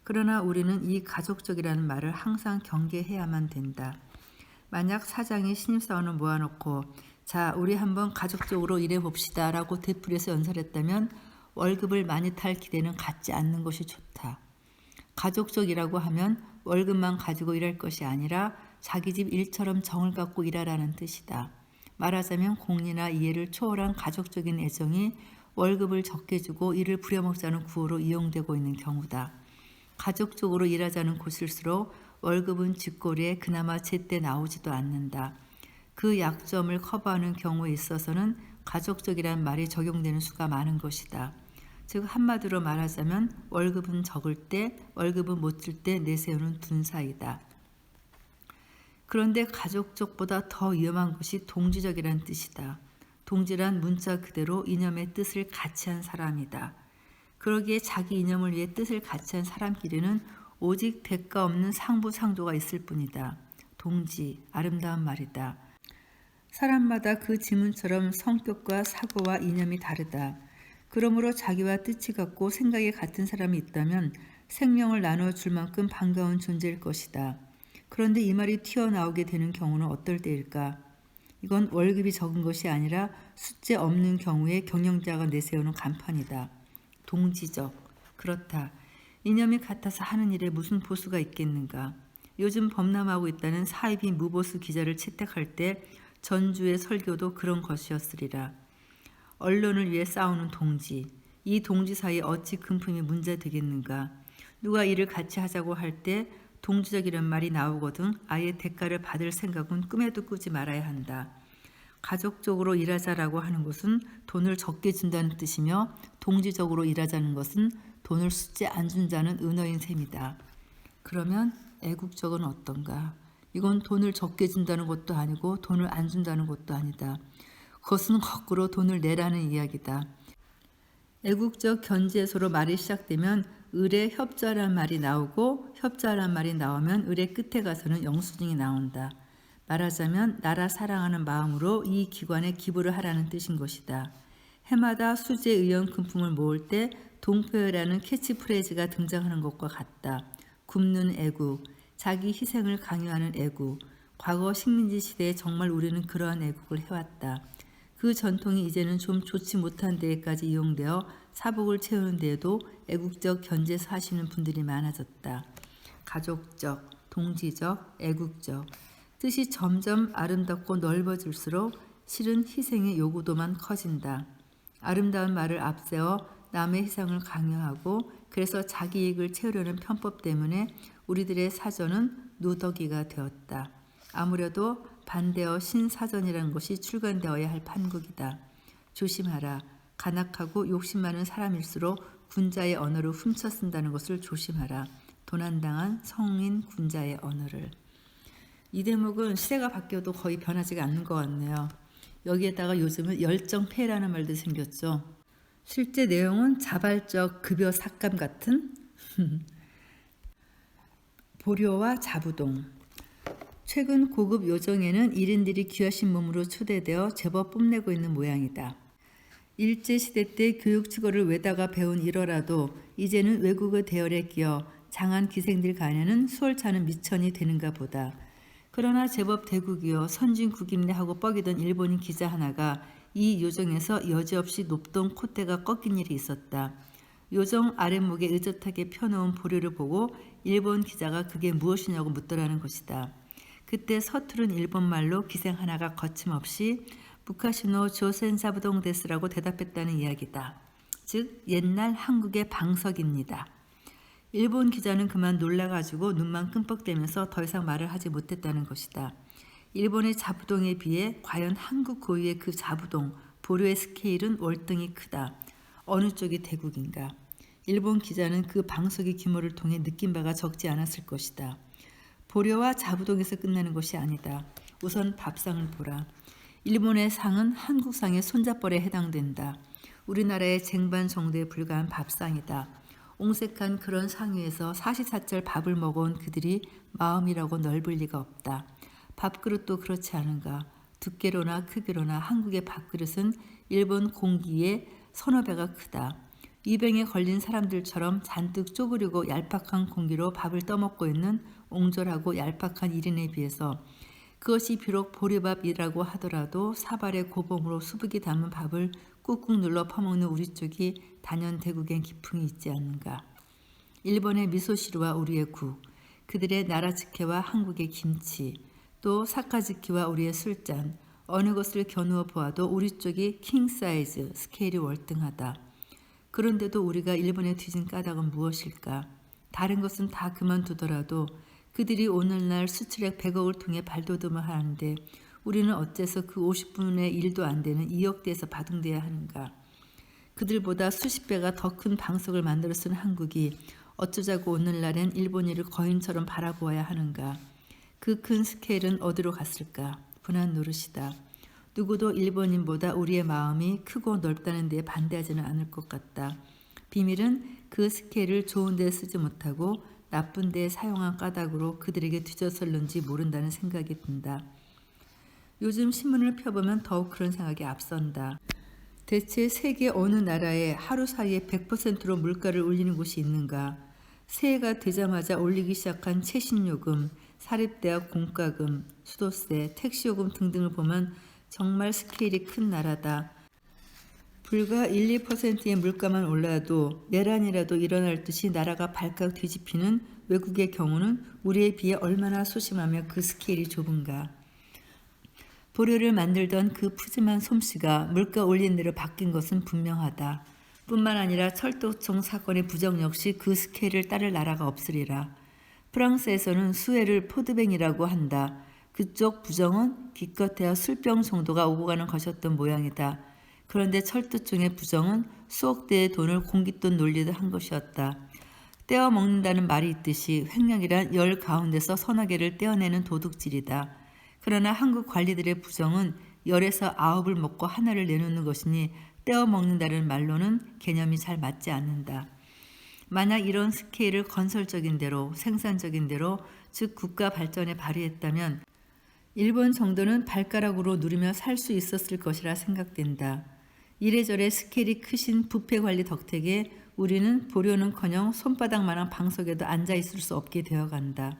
그러나 우리는 이 가족적이라는 말을 항상 경계해야만 된다. 만약 사장이 신입사원을 모아놓고 자, 우리 한번 가족적으로 일해봅시다 라고 되풀이해서 연설했다면 월급을 많이 탈 기대는 갖지 않는 것이 좋다. 가족적이라고 하면 월급만 가지고 일할 것이 아니라 자기 집 일처럼 정을 갖고 일하라는 뜻이다. 말하자면 공리나 이해를 초월한 가족적인 애정이 월급을 적게 주고 일을 부려먹자는 구호로 이용되고 있는 경우다. 가족적으로 일하자는 곳일수록 월급은 쥐꼬리에 그나마 제때 나오지도 않는다. 그 약점을 커버하는 경우에 있어서는 가족적이란 말이 적용되는 수가 많은 것이다. 즉 한마디로 말하자면 월급은 적을 때, 월급은 못 줄 때 내세우는 둔사이다. 그런데 가족적보다 더 위험한 것이 동지적이란 뜻이다. 동지란 문자 그대로 이념의 뜻을 같이 한 사람이다. 그러기에 자기 이념을 위해 뜻을 같이 한 사람끼리는 오직 대가 없는 상부상조가 있을 뿐이다. 동지, 아름다운 말이다. 사람마다 그 지문처럼 성격과 사고와 이념이 다르다. 그러므로 자기와 뜻이 같고 생각이 같은 사람이 있다면 생명을 나눠줄 만큼 반가운 존재일 것이다. 그런데 이 말이 튀어나오게 되는 경우는 어떨 때일까? 이건 월급이 적은 것이 아니라 숫제 없는 경우에 경영자가 내세우는 간판이다. 동지적. 그렇다. 이념이 같아서 하는 일에 무슨 보수가 있겠는가. 요즘 범람하고 있다는 사이비 무보수 기자를 채택할 때 전주의 설교도 그런 것이었으리라. 언론을 위해 싸우는 동지. 이 동지 사이에 어찌 금품이 문제되겠는가. 누가 일을 같이 하자고 할 때 동지적이란 말이 나오거든 아예 대가를 받을 생각은 꿈에도 꾸지 말아야 한다. 가족적으로 일하자라고 하는 것은 돈을 적게 준다는 뜻이며 동지적으로 일하자는 것은 돈을 숫제 안 준다는 은어인 셈이다. 그러면 애국적은 어떤가? 이건 돈을 적게 준다는 것도 아니고 돈을 안 준다는 것도 아니다. 그것은 거꾸로 돈을 내라는 이야기다. 애국적 견지에서로 말이 시작되면 을의 협자란 말이 나오고 협자란 말이 나오면 을의 끝에 가서는 영수증이 나온다. 말하자면 나라 사랑하는 마음으로 이 기관에 기부를 하라는 뜻인 것이다. 해마다 수재 의원 금품을 모을 때 동표라는 캐치프레이즈가 등장하는 것과 같다. 굶는 애국, 자기 희생을 강요하는 애국. 과거 식민지 시대에 정말 우리는 그러한 애국을 해왔다. 그 전통이 이제는 좀 좋지 못한 데에까지 이용되어 사복을 채우는 데에도 애국적 견제서 하시는 분들이 많아졌다. 가족적, 동지적, 애국적. 뜻이 점점 아름답고 넓어질수록 실은 희생의 요구도만 커진다. 아름다운 말을 앞세워 남의 희생을 강요하고 그래서 자기 이익을 채우려는 편법 때문에 우리들의 사전은 누더기가 되었다. 아무래도 반대어 신사전이라는 것이 출간되어야 할 판국이다. 조심하라. 간악하고 욕심 많은 사람일수록 군자의 언어를 훔쳐 쓴다는 것을 조심하라. 도난당한 성인 군자의 언어를. 이 대목은 시대가 바뀌어도 거의 변하지가 않는 것 같네요. 여기에다가 요즘은 열정폐라는 말도 생겼죠. 실제 내용은 자발적 급여 삭감 같은 보료와 자부동. 최근 고급 요정에는 1인들이 귀하신 몸으로 초대되어 제법 뽐내고 있는 모양이다. 일제시대 때 교육치고를 외다가 배운 일어라도 이제는 외국의 대열에 끼어 장한 기생들 간에는 수월찮은 미천이 되는가 보다. 그러나 제법 대국이여 선진국임내 하고 뻐기던 일본인 기자 하나가 이 요정에서 여지없이 높던 콧대가 꺾인 일이 있었다. 요정 아랫목에 의젓하게 펴놓은 보료를 보고 일본 기자가 그게 무엇이냐고 묻더라는 것이다. 그때 서투른 일본말로 기생 하나가 거침없이 무카시노 조센사부동 데스라고 대답했다는 이야기다. 즉 옛날 한국의 방석입니다. 일본 기자는 그만 놀라가지고 눈만 끔뻑대면서 더 이상 말을 하지 못했다는 것이다. 일본의 자부동에 비해 과연 한국 고유의 그 자부동, 보료의 스케일은 월등히 크다. 어느 쪽이 대국인가? 일본 기자는 그 방석의 규모를 통해 느낀 바가 적지 않았을 것이다. 보료와 자부동에서 끝나는 것이 아니다. 우선 밥상을 보라. 일본의 상은 한국상의 손잡벌에 해당된다. 우리나라의 쟁반 정도에 불과한 밥상이다. 옹색한 그런 상 위에서 사시사철 밥을 먹어온 그들이 마음이라고 넓을 리가 없다. 밥그릇도 그렇지 않은가. 두께로나 크기로나 한국의 밥그릇은 일본 공기에 서너 배가 크다. 이 병에 걸린 사람들처럼 잔뜩 쪼그리고 얄팍한 공기로 밥을 떠먹고 있는 옹졸하고 얄팍한 1인에 비해서 그것이 비록 보리밥이라고 하더라도 사발의 고봉으로 수북이 담은 밥을 꾹꾹 눌러 퍼먹는 우리 쪽이 단연대국엔 기풍이 있지 않는가. 일본의 미소시루와 우리의 국, 그들의 나라츠케와 한국의 김치, 또 사카즈키와 우리의 술잔, 어느 것을 겨누어 보아도 우리 쪽이 킹사이즈, 스케일이 월등하다. 그런데도 우리가 일본에 뒤진 까닭은 무엇일까? 다른 것은 다 그만두더라도 그들이 오늘날 수출액 100억을 통해 발돋움을 하는데 우리는 어째서 그 50분의 1도 안 되는 2억대에서 바둥대야 하는가? 그들보다 수십 배가 더 큰 방석을 만들어 쓴 한국이 어쩌자고 오늘날엔 일본인을 거인처럼 바라보아야 하는가? 그 큰 스케일은 어디로 갔을까? 분한 노릇이다. 누구도 일본인보다 우리의 마음이 크고 넓다는 데에 반대하지는 않을 것 같다. 비밀은 그 스케일을 좋은 데에 쓰지 못하고 나쁜 데에 사용한 까닭으로 그들에게 뒤져설는지 모른다는 생각이 든다. 요즘 신문을 펴보면 더욱 그런 생각이 앞선다. 대체 세계 어느 나라에 하루 사이에 100%로 물가를 올리는 곳이 있는가? 새해가 되자마자 올리기 시작한 최신요금, 사립대학 공과금, 수도세, 택시요금 등등을 보면 정말 스케일이 큰 나라다. 불과 1, 2%의 물가만 올라도 내란이라도 일어날 듯이 나라가 발칵 뒤집히는 외국의 경우는 우리에 비해 얼마나 소심하며 그 스케일이 좁은가. 보료를 만들던 그 푸짐한 솜씨가 물가 올린 대로 바뀐 것은 분명하다. 뿐만 아니라 철도청 사건의 부정 역시 그 스케일을 따를 나라가 없으리라. 프랑스에서는 수혜를 포드뱅이라고 한다. 그쪽 부정은 기껏해야 술병 정도가 오고 가는 것이었던 모양이다. 그런데 철도청의 부정은 수억 대의 돈을 공깃돈 놀리듯 한 것이었다. 떼어 먹는다는 말이 있듯이 횡령이란 열 가운데서 서너 개를 떼어내는 도둑질이다. 그러나 한국 관리들의 부정은 열에서 9을 먹고 하나를 내놓는 것이니 떼어 먹는다는 말로는 개념이 잘 맞지 않는다. 만약 이런 스케일을 건설적인 대로, 생산적인 대로, 즉 국가 발전에 발휘했다면 일본 정도는 발가락으로 누리며 살 수 있었을 것이라 생각된다. 이래저래 스케일이 크신 부패 관리 덕택에 우리는 보려는커녕 손바닥만한 방석에도 앉아 있을 수 없게 되어간다.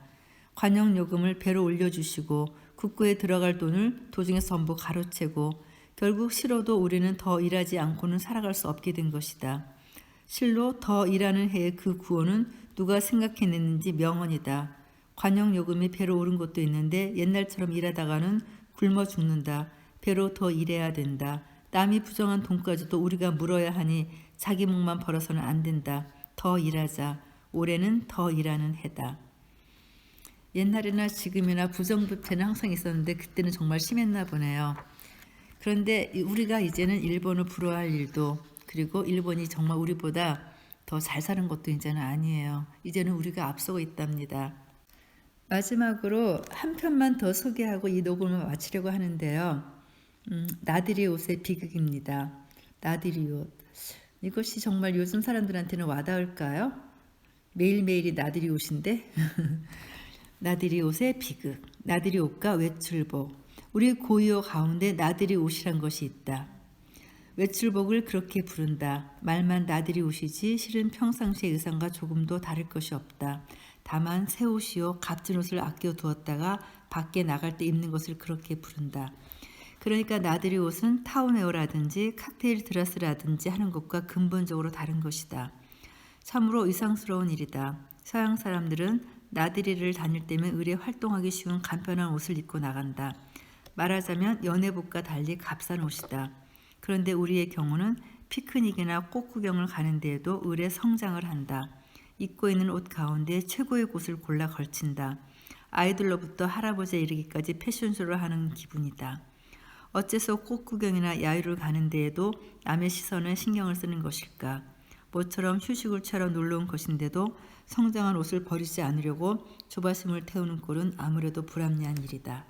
관용 요금을 배로 올려주시고 국고에 들어갈 돈을 도중에 전부 가로채고 결국 싫어도 우리는 더 일하지 않고는 살아갈 수 없게 된 것이다. 실로 더 일하는 해의 그 구호는 누가 생각해냈는지 명언이다. 관용 요금이 배로 오른 것도 있는데 옛날처럼 일하다가는 굶어 죽는다. 배로 더 일해야 된다. 남이 부정한 돈까지도 우리가 물어야 하니 자기 목만 벌어서는 안 된다. 더 일하자. 올해는 더 일하는 해다. 옛날이나 지금이나 부정부패는 항상 있었는데 그때는 정말 심했나 보네요. 그런데 우리가 이제는 일본을 부러워할 일도 그리고 일본이 정말 우리보다 더 잘 사는 것도 이제는 아니에요. 이제는 우리가 앞서고 있답니다. 마지막으로 한 편만 더 소개하고 이 녹음을 마치려고 하는데요. 나들이 옷의 비극입니다. 나들이 옷. 이것이 정말 요즘 사람들한테는 와닿을까요? 매일매일이 나들이 옷인데 나들이 옷의 비극. 나들이 옷과 외출복. 우리 고유어 가운데 나들이 옷이란 것이 있다. 외출복을 그렇게 부른다. 말만 나들이 옷이지 실은 평상시의 의상과 조금도 다를 것이 없다. 다만 새 옷이요 값진 옷을 아껴두었다가 밖에 나갈 때 입는 것을 그렇게 부른다. 그러니까 나들이 옷은 타운웨어라든지 칵테일 드레스라든지 하는 것과 근본적으로 다른 것이다. 참으로 이상스러운 일이다. 서양 사람들은 나들이를 다닐 때면 의뢰 활동하기 쉬운 간편한 옷을 입고 나간다. 말하자면 연회복과 달리 값싼 옷이다. 그런데 우리의 경우는 피크닉이나 꽃구경을 가는 데에도 의뢰 성장을 한다. 입고 있는 옷 가운데 최고의 곳을 골라 걸친다. 아이들로부터 할아버지에 이르기까지 패션쇼를 하는 기분이다. 어째서 꽃구경이나 야유를 가는 데에도 남의 시선에 신경을 쓰는 것일까? 모처럼 휴식을 취하러 놀러 온 것인데도 성장한 옷을 버리지 않으려고 조바심을 태우는 꼴은 아무래도 불합리한 일이다.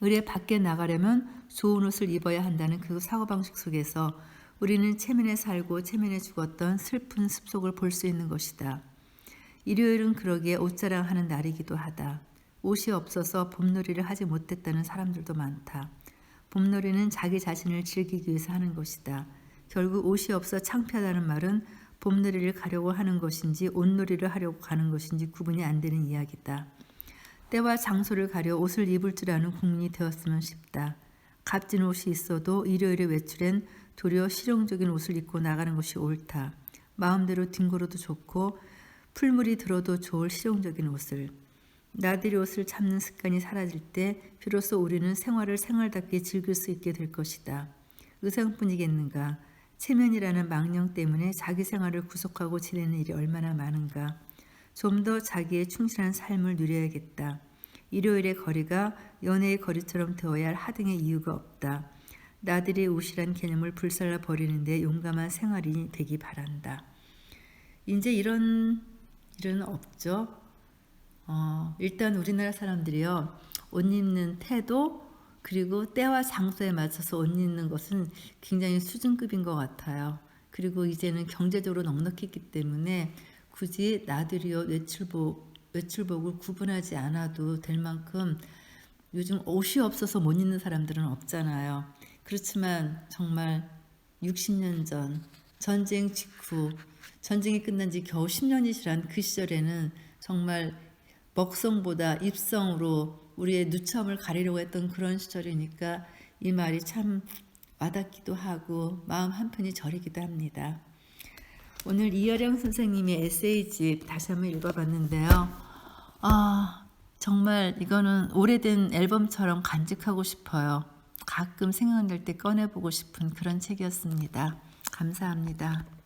의뢰 밖에 나가려면 좋은 옷을 입어야 한다는 그 사고방식 속에서 우리는 체면에 살고 체면에 죽었던 슬픈 습속을 볼 수 있는 것이다. 일요일은 그러기에 옷자랑하는 날이기도 하다. 옷이 없어서 봄놀이를 하지 못했다는 사람들도 많다. 봄놀이는 자기 자신을 즐기기 위해서 하는 것이다. 결국 옷이 없어 창피하다는 말은 봄놀이를 가려고 하는 것인지 옷놀이를 하려고 가는 것인지 구분이 안 되는 이야기다. 때와 장소를 가려 옷을 입을 줄 아는 국민이 되었으면 싶다. 값진 옷이 있어도 일요일에 외출엔 도리어 실용적인 옷을 입고 나가는 것이 옳다. 마음대로 뒹굴어도 좋고 풀물이 들어도 좋을 실용적인 옷을. 나들이 옷을 참는 습관이 사라질 때 비로소 우리는 생활을 생활답게 즐길 수 있게 될 것이다. 의상뿐이겠는가. 체면이라는 망령 때문에 자기 생활을 구속하고 지내는 일이 얼마나 많은가. 좀 더 자기에 충실한 삶을 누려야겠다. 일요일의 거리가 연애의 거리처럼 되어야 할 하등의 이유가 없다. 나들이 옷이란 개념을 불살라 버리는데 용감한 생활이 되기 바란다. 이제 이런 일은 없죠. 일단 우리나라 사람들이요, 옷 입는 태도 그리고 때와 장소에 맞춰서 옷 입는 것은 굉장히 수준급인 것 같아요. 그리고 이제는 경제적으로 넉넉했기 때문에 굳이 나들이 옷, 외출복을 구분하지 않아도 될 만큼 요즘 옷이 없어서 못 입는 사람들은 없잖아요. 그렇지만 정말 60년 전 전쟁 직후, 전쟁이 끝난 지 겨우 10년이 지난 그 시절에는 정말 먹성보다 입성으로 우리의 누참을 가리려고 했던 그런 시절이니까 이 말이 참 와닿기도 하고 마음 한편이 저리기도 합니다. 오늘 이여령 선생님의 에세이집 다시 한번 읽어봤는데요. 정말 이거는 오래된 앨범처럼 간직하고 싶어요. 가끔 생각날 때 꺼내보고 싶은 그런 책이었습니다. 감사합니다.